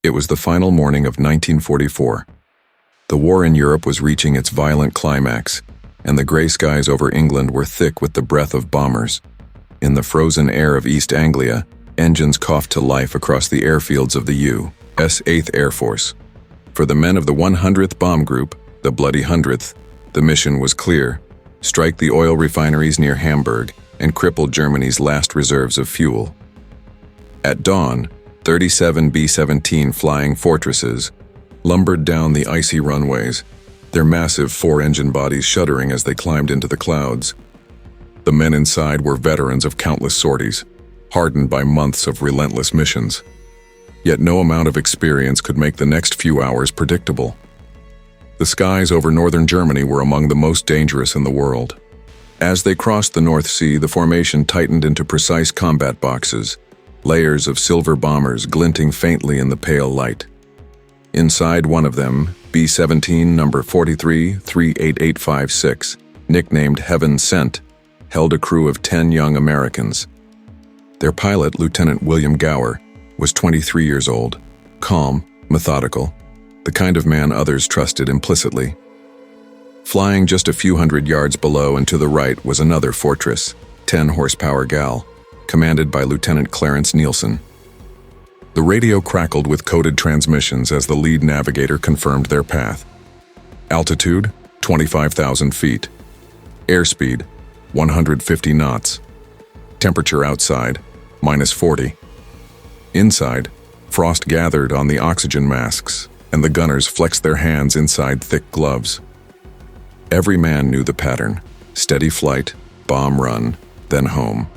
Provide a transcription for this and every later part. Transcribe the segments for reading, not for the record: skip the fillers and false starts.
It was the final morning of 1944. The war in Europe was reaching its violent climax, and the gray skies over England were thick with the breath of bombers. In the frozen air of East Anglia, engines coughed to life across the airfields of the U.S. 8th Air Force. For the men of the 100th Bomb Group, the Bloody 100th, the mission was clear: strike the oil refineries near Hamburg and cripple Germany's last reserves of fuel. At dawn, 37 B-17 flying fortresses lumbered down the icy runways, their massive four-engine bodies shuddering as they climbed into the clouds. The men inside were veterans of countless sorties, hardened by months of relentless missions. Yet no amount of experience could make the next few hours predictable. The skies over northern Germany were among the most dangerous in the world. As they crossed the North Sea, the formation tightened into precise combat boxes, layers of silver bombers glinting faintly in the pale light. Inside one of them, B-17 number 43-38856, nicknamed Heaven Sent, held a crew of 10 young Americans. Their pilot, Lieutenant William Gower, was 23 years old, calm, methodical, the kind of man others trusted implicitly. Flying just a few hundred yards below and to the right was another fortress, 10-horsepower gal, commanded by Lieutenant Clarence Nielsen. The radio crackled with coded transmissions as the lead navigator confirmed their path. Altitude, 25,000 feet. Airspeed, 150 knots. Temperature outside, -40. Inside, frost gathered on the oxygen masks, and the gunners flexed their hands inside thick gloves. Every man knew the pattern: steady flight, bomb run, then home.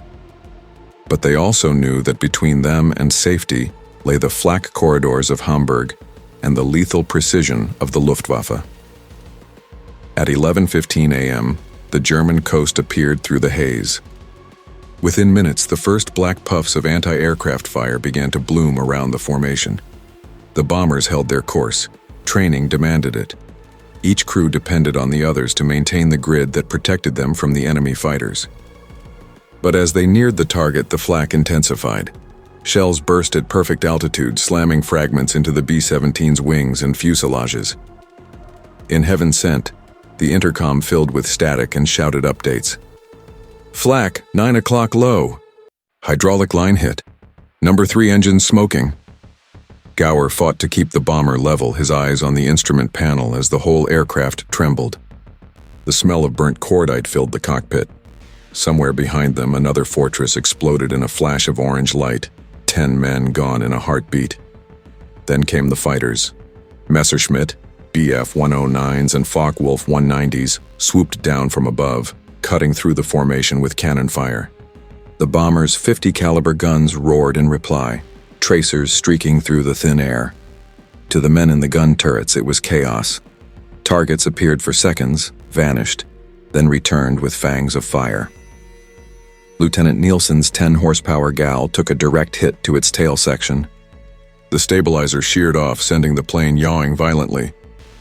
But they also knew that between them and safety lay the flak corridors of Hamburg and the lethal precision of the Luftwaffe. At 11:15 a.m., the German coast appeared through the haze. Within minutes, the first black puffs of anti-aircraft fire began to bloom around the formation. The bombers held their course. Training demanded it. Each crew depended on the others to maintain the grid that protected them from the enemy fighters. But as they neared the target, the flak intensified. Shells burst at perfect altitude, slamming fragments into the B-17's wings and fuselages. In Heaven Sent, the intercom filled with static and shouted updates. "Flak, 9 o'clock low. Hydraulic line hit. Number 3 engine smoking." Gower fought to keep the bomber level, his eyes on the instrument panel as the whole aircraft trembled. The smell of burnt cordite filled the cockpit. Somewhere behind them, another fortress exploded in a flash of orange light, 10 men gone in a heartbeat. Then came the fighters. Messerschmitt, Bf-109s and Focke-Wulf 190s swooped down from above, cutting through the formation with cannon fire. The bombers' 50 caliber guns roared in reply, tracers streaking through the thin air. To the men in the gun turrets, it was chaos. Targets appeared for seconds, vanished, then returned with fangs of fire. Lieutenant Nielsen's 10-horsepower gal took a direct hit to its tail section. The stabilizer sheared off, sending the plane yawing violently.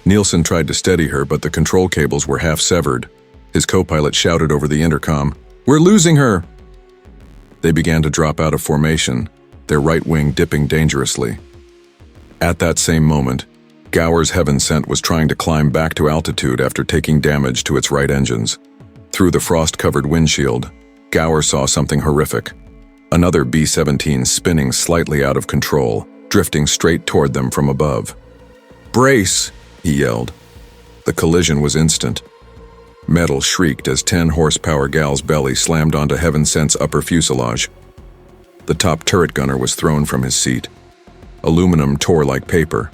Nielsen tried to steady her, but the control cables were half severed. His co-pilot shouted over the intercom, "We're losing her!" They began to drop out of formation, their right wing dipping dangerously. At that same moment, Gower's Heaven Sent was trying to climb back to altitude after taking damage to its right engines. Through the frost-covered windshield, Gower saw something horrific. Another B-17 spinning slightly out of control, drifting straight toward them from above. "Brace!" he yelled. The collision was instant. Metal shrieked as 10-horsepower gal's belly slammed onto Heaven Sent's upper fuselage. The top turret gunner was thrown from his seat. Aluminum tore like paper.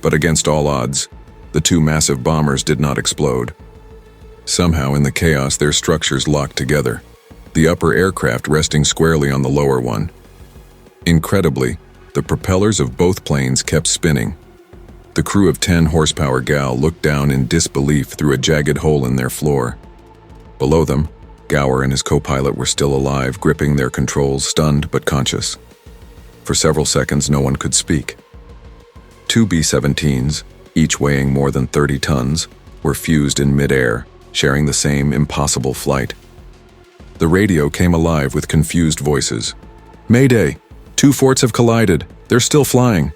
But against all odds, the two massive bombers did not explode. Somehow in the chaos, their structures locked together, the upper aircraft resting squarely on the lower one. Incredibly, the propellers of both planes kept spinning. The crew of 10-horsepower gal looked down in disbelief through a jagged hole in their floor. Below them, Gower and his co-pilot were still alive, gripping their controls, stunned but conscious. For several seconds, no one could speak. Two B-17s, each weighing more than 30 tons, were fused in mid-air, sharing the same impossible flight. The radio came alive with confused voices. "Mayday! 2 forts have collided. They're still flying."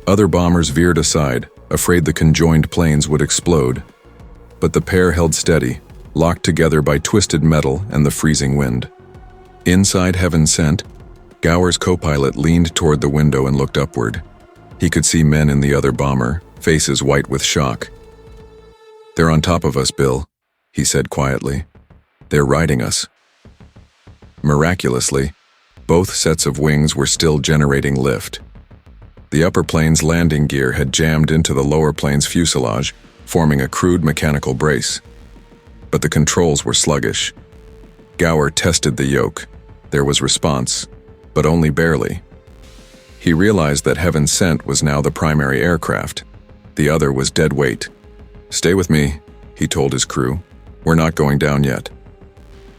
Other bombers veered aside, afraid the conjoined planes would explode. But the pair held steady, locked together by twisted metal and the freezing wind. Inside Heaven Sent, Gower's co-pilot leaned toward the window and looked upward. He could see men in the other bomber, faces white with shock. "They're on top of us, Bill," he said quietly. "They're riding us." Miraculously, both sets of wings were still generating lift. The upper plane's landing gear had jammed into the lower plane's fuselage, forming a crude mechanical brace. But the controls were sluggish. Gower tested the yoke. There was response, but only barely. He realized that Heaven Sent was now the primary aircraft. The other was dead weight. "Stay with me," he told his crew. "We're not going down yet."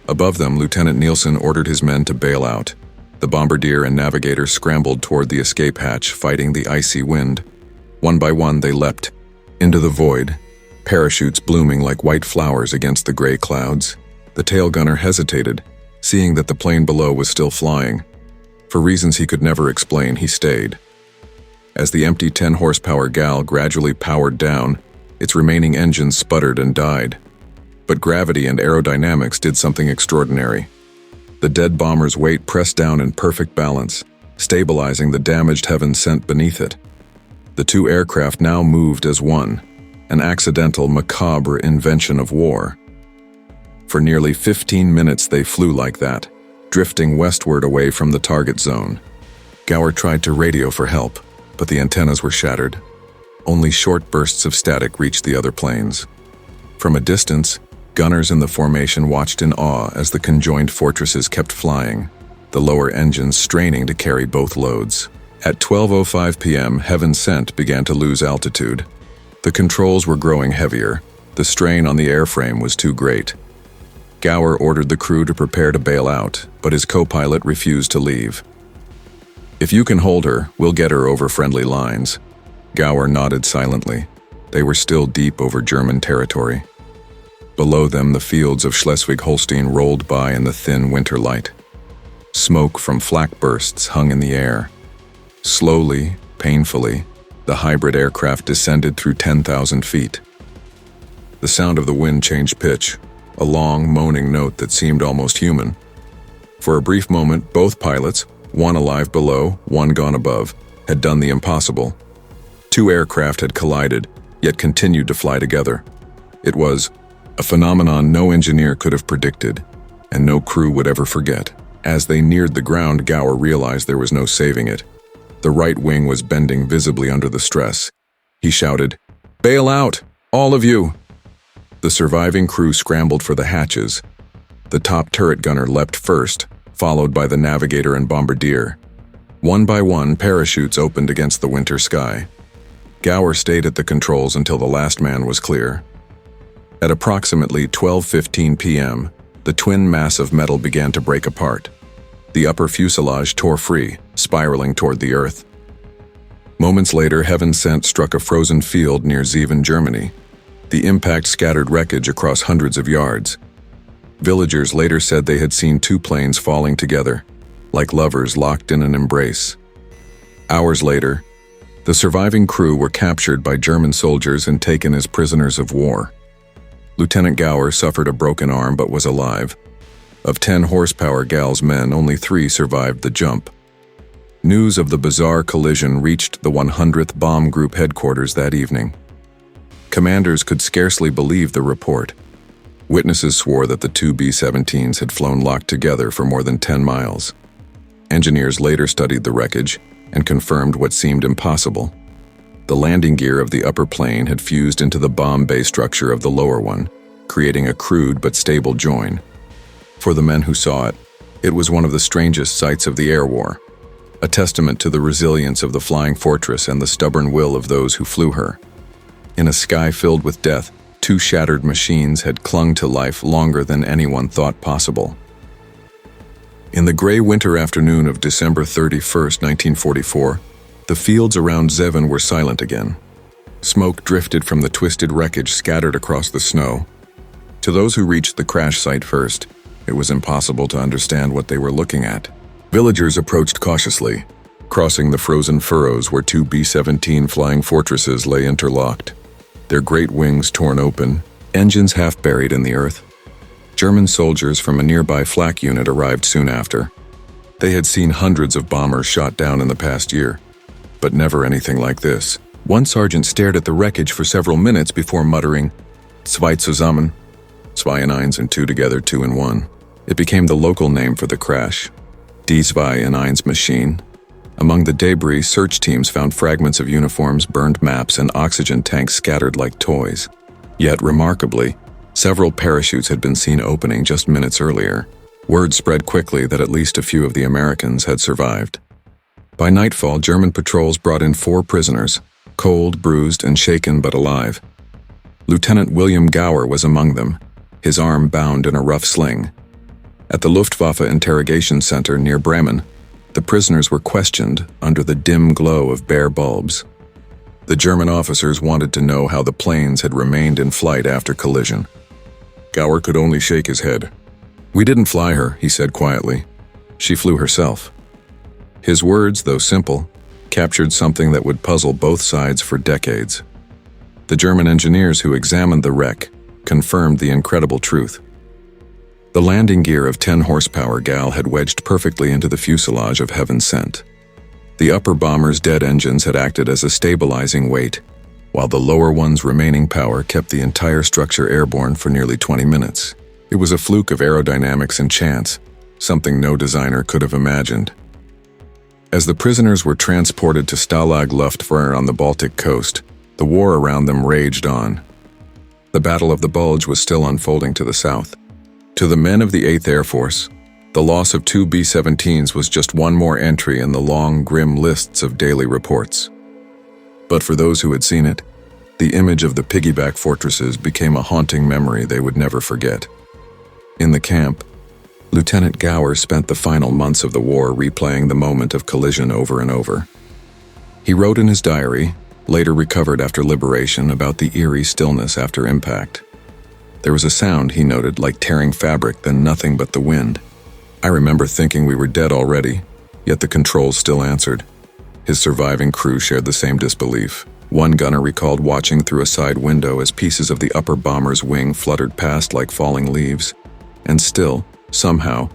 Above them, Lieutenant Nielsen ordered his men to bail out. The bombardier and navigator scrambled toward the escape hatch, fighting the icy wind. One by one, they leapt into the void, parachutes blooming like white flowers against the gray clouds. The tail gunner hesitated, seeing that the plane below was still flying. For reasons he could never explain, he stayed. As the empty 10-horsepower Gal gradually powered down, its remaining engines sputtered and died. But gravity and aerodynamics did something extraordinary. The dead bomber's weight pressed down in perfect balance, stabilizing the damaged Heaven Sent beneath it. The two aircraft now moved as one, an accidental, macabre invention of war. For nearly 15 minutes they flew like that, drifting westward away from the target zone. Gower tried to radio for help, but the antennas were shattered. Only short bursts of static reached the other planes. From a distance, gunners in the formation watched in awe as the conjoined fortresses kept flying, the lower engines straining to carry both loads. At 12:05 p.m., Heaven Sent began to lose altitude. The controls were growing heavier. The strain on the airframe was too great. Gower ordered the crew to prepare to bail out, but his co-pilot refused to leave. "If you can hold her, we'll get her over friendly lines." Gower nodded silently. They were still deep over German territory. Below them, the fields of Schleswig-Holstein rolled by in the thin winter light. Smoke from flak bursts hung in the air. Slowly, painfully, the hybrid aircraft descended through 10,000 feet. The sound of the wind changed pitch, a long, moaning note that seemed almost human. For a brief moment, both pilots, one alive below, one gone above, had done the impossible. Two aircraft had collided, yet continued to fly together. It was a phenomenon no engineer could have predicted, and no crew would ever forget. As they neared the ground, Gower realized there was no saving it. The right wing was bending visibly under the stress. He shouted, "Bail out, all of you!" The surviving crew scrambled for the hatches. The top turret gunner leapt first, followed by the navigator and bombardier. One by one, parachutes opened against the winter sky. Gower stayed at the controls until the last man was clear. At approximately 12:15 p.m., the twin mass of metal began to break apart. The upper fuselage tore free, spiraling toward the earth. Moments later, Heaven Sent struck a frozen field near Zeven, Germany. The impact scattered wreckage across hundreds of yards. Villagers later said they had seen two planes falling together, like lovers locked in an embrace. Hours later, the surviving crew were captured by German soldiers and taken as prisoners of war. Lieutenant Gower suffered a broken arm but was alive. Of 10-horsepower Gal's men, only 3 survived the jump. News of the bizarre collision reached the 100th Bomb Group headquarters that evening. Commanders could scarcely believe the report. Witnesses swore that the 2 B-17s had flown locked together for more than 10 miles. Engineers later studied the wreckage and confirmed what seemed impossible. The landing gear of the upper plane had fused into the bomb bay structure of the lower one, creating a crude but stable join. For the men who saw it, it was one of the strangest sights of the air war, a testament to the resilience of the flying fortress and the stubborn will of those who flew her. In a sky filled with death, 2 shattered machines had clung to life longer than anyone thought possible. In the gray winter afternoon of December 31st, 1944, the fields around Zeven were silent again. Smoke drifted from the twisted wreckage scattered across the snow. To those who reached the crash site first, it was impossible to understand what they were looking at. Villagers approached cautiously, crossing the frozen furrows where two B-17 flying fortresses lay interlocked, their great wings torn open, engines half buried in the earth. German soldiers from a nearby flak unit arrived soon after. They had seen hundreds of bombers shot down in the past year, but never anything like this. One sergeant stared at the wreckage for several minutes before muttering, "Zwei zusammen," zwei in eins and two together, two in one. It became the local name for the crash, Die Zwei in eins Maschine. Among the debris, search teams found fragments of uniforms, burned maps, and oxygen tanks scattered like toys. Yet, remarkably, several parachutes had been seen opening just minutes earlier. Word spread quickly that at least a few of the Americans had survived. By nightfall, German patrols brought in 4 prisoners, cold, bruised, and shaken but alive. Lieutenant William Gower was among them, his arm bound in a rough sling. At the Luftwaffe interrogation center near Bremen, the prisoners were questioned under the dim glow of bare bulbs. The German officers wanted to know how the planes had remained in flight after collision. Gower could only shake his head. "We didn't fly her," he said quietly. "She flew herself." His words, though simple, captured something that would puzzle both sides for decades. The German engineers who examined the wreck confirmed the incredible truth. The landing gear of 10 horsepower Gal had wedged perfectly into the fuselage of Heaven Sent. The upper bomber's dead engines had acted as a stabilizing weight, while the lower one's remaining power kept the entire structure airborne for nearly 20 minutes. It was a fluke of aerodynamics and chance, something no designer could have imagined. As the prisoners were transported to Stalag Luftwaffe on the Baltic coast, the war around them raged on. The Battle of the Bulge was still unfolding to the south. To the men of the 8th Air Force, the loss of 2 B-17s was just one more entry in the long, grim lists of daily reports. But for those who had seen it, the image of the piggyback fortresses became a haunting memory they would never forget. In the camp, Lieutenant Gower spent the final months of the war replaying the moment of collision over and over. He wrote in his diary, later recovered after liberation, about the eerie stillness after impact. There was a sound, he noted, like tearing fabric, then nothing but the wind. "I remember thinking we were dead already, yet the controls still answered." His surviving crew shared the same disbelief. One gunner recalled watching through a side window as pieces of the upper bomber's wing fluttered past like falling leaves, and still, somehow,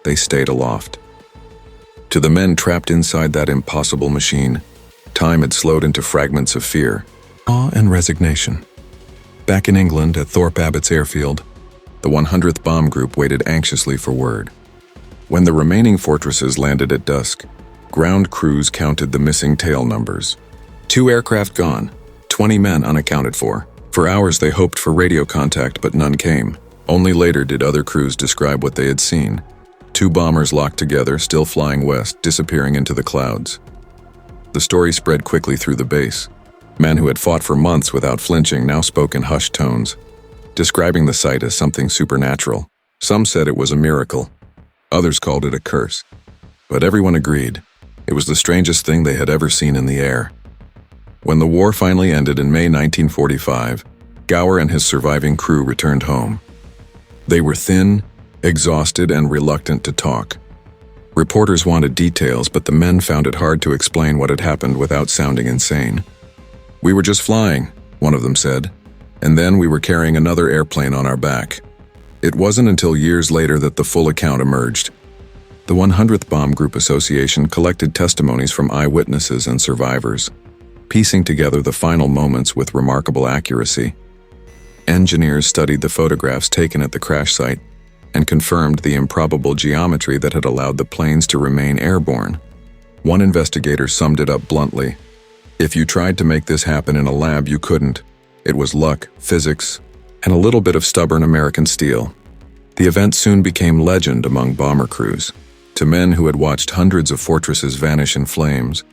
they stayed aloft. To the men trapped inside that impossible machine, time had slowed into fragments of fear, awe, and resignation. Back in England at Thorpe Abbott's airfield, the 100th Bomb Group waited anxiously for word. When the remaining fortresses landed at dusk, ground crews counted the missing tail numbers. 2 aircraft gone, 20 men unaccounted for. For hours they hoped for radio contact, but none came. Only later did other crews describe what they had seen. 2 bombers locked together, still flying west, disappearing into the clouds. The story spread quickly through the base. Men who had fought for months without flinching now spoke in hushed tones, describing the sight as something supernatural. Some said it was a miracle. Others called it a curse. But everyone agreed it was the strangest thing they had ever seen in the air. When the war finally ended in May 1945, Gower and his surviving crew returned home. They were thin, exhausted, and reluctant to talk. Reporters wanted details, but the men found it hard to explain what had happened without sounding insane. "We were just flying," one of them said, "and then we were carrying another airplane on our back." It wasn't until years later that the full account emerged. The 100th Bomb Group Association collected testimonies from eyewitnesses and survivors, piecing together the final moments with remarkable accuracy. Engineers studied the photographs taken at the crash site and confirmed the improbable geometry that had allowed the planes to remain airborne. One investigator summed it up bluntly: "If you tried to make this happen in a lab, you couldn't. It was luck, physics, and a little bit of stubborn American steel." The event soon became legend among bomber crews. To men who had watched hundreds of fortresses vanish in flames,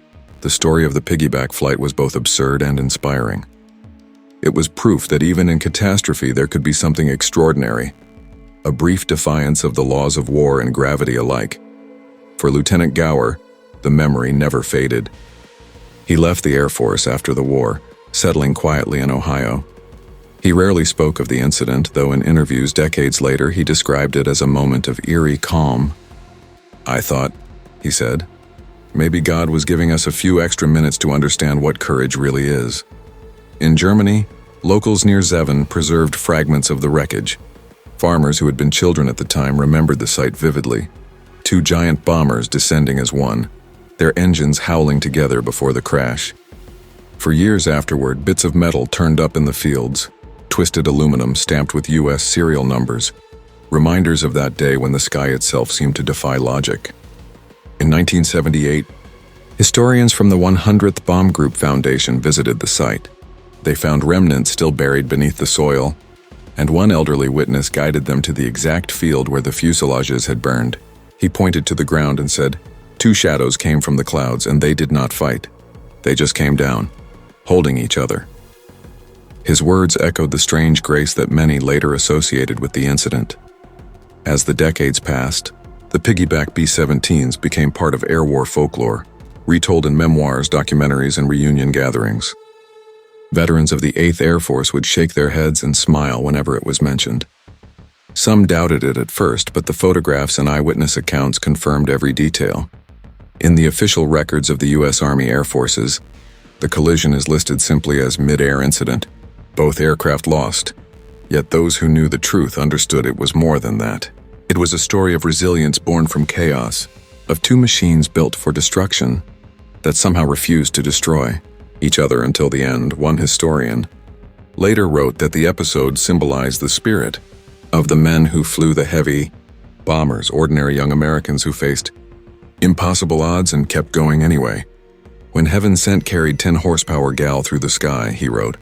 the story of the Piggyback Flight was both absurd and inspiring. It was proof that even in catastrophe there could be something extraordinary, a brief defiance of the laws of war and gravity alike. For Lieutenant Gower, the memory never faded. He left the Air Force after the war, settling quietly in Ohio. He rarely spoke of the incident, though in interviews decades later he described it as a moment of eerie calm. "I thought," he said, Maybe God was giving us a few extra minutes to understand what courage really is. In Germany, locals near Zeven preserved fragments of the wreckage. Farmers who had been children at the time remembered the sight vividly. Two giant bombers descending as one, their engines howling together before the crash. For years afterward, bits of metal turned up in the fields, twisted aluminum stamped with U.S. serial numbers, reminders of that day when the sky itself seemed to defy logic. In 1978, historians from the 100th Bomb Group Foundation visited the site. They found remnants still buried beneath the soil, and one elderly witness guided them to the exact field where the fuselages had burned. He pointed to the ground and said, "Two shadows came from the clouds, and they did not fight. They just came down, holding each other." His words echoed the strange grace that many later associated with the incident. As the decades passed, the Piggyback B-17s became part of air war folklore, retold in memoirs, documentaries, and reunion gatherings. Veterans of the 8th Air Force would shake their heads and smile whenever it was mentioned. Some doubted it at first, but the photographs and eyewitness accounts confirmed every detail. In the official records of the U.S. Army Air Forces, the collision is listed simply as mid-air incident, both aircraft lost. Yet those who knew the truth understood it was more than that. It was a story of resilience born from chaos, of two machines built for destruction that somehow refused to destroy each other until the end. One historian later wrote that the episode symbolized the spirit of the men who flew the heavy bombers, ordinary young Americans who faced impossible odds and kept going anyway. When Heaven Sent carried 10 horsepower gal through the sky, he wrote,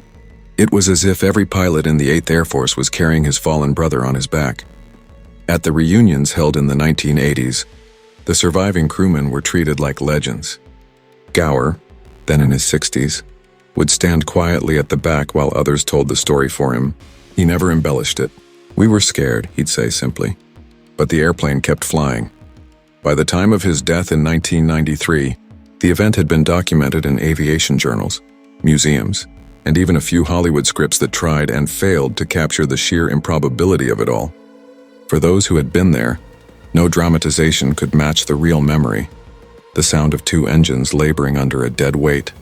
it was as if every pilot in the 8th Air Force was carrying his fallen brother on his back. At the reunions held in the 1980s, the surviving crewmen were treated like legends. Gower, then in his 60s, would stand quietly at the back while others told the story for him. He never embellished it. "We were scared," he'd say simply. But the airplane kept flying. By the time of his death in 1993, the event had been documented in aviation journals, museums, and even a few Hollywood scripts that tried and failed to capture the sheer improbability of it all. For those who had been there, no dramatization could match the real memory. The sound of two engines laboring under a dead weight,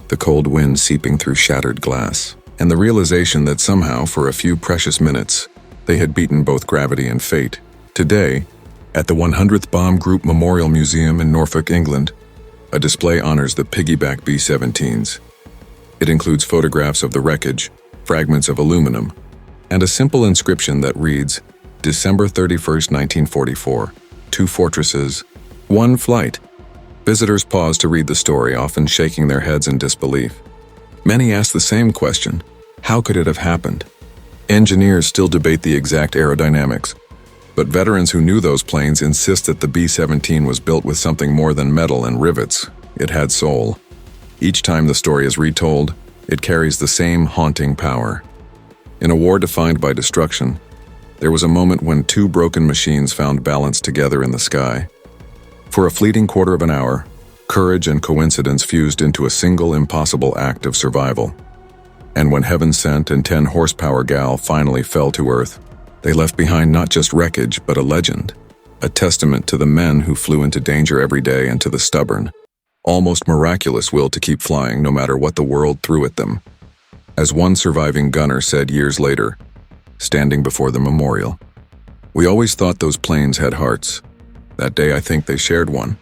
the cold wind seeping through shattered glass, and the realization that somehow, for a few precious minutes, they had beaten both gravity and fate. Today, at the 100th Bomb Group Memorial Museum in Norfolk, England, a display honors the Piggyback B-17s. It includes photographs of the wreckage, fragments of aluminum, and a simple inscription that reads, December 31st, 1944, 2 fortresses, 1 flight. Visitors pause to read the story, often shaking their heads in disbelief. Many ask the same question, how could it have happened? Engineers still debate the exact aerodynamics, but veterans who knew those planes insist that the B-17 was built with something more than metal and rivets. It had soul. Each time the story is retold, it carries the same haunting power. In a war defined by destruction, there was a moment when 2 broken machines found balance together in the sky. For a fleeting quarter of an hour, courage and coincidence fused into a single impossible act of survival. And when Heaven Sent and 10 horsepower gal finally fell to earth, they left behind not just wreckage, but a legend, a testament to the men who flew into danger every day and to the stubborn, almost miraculous will to keep flying no matter what the world threw at them. As one surviving gunner said years later, standing before the memorial, "We always thought those planes had hearts. That day I think they shared one."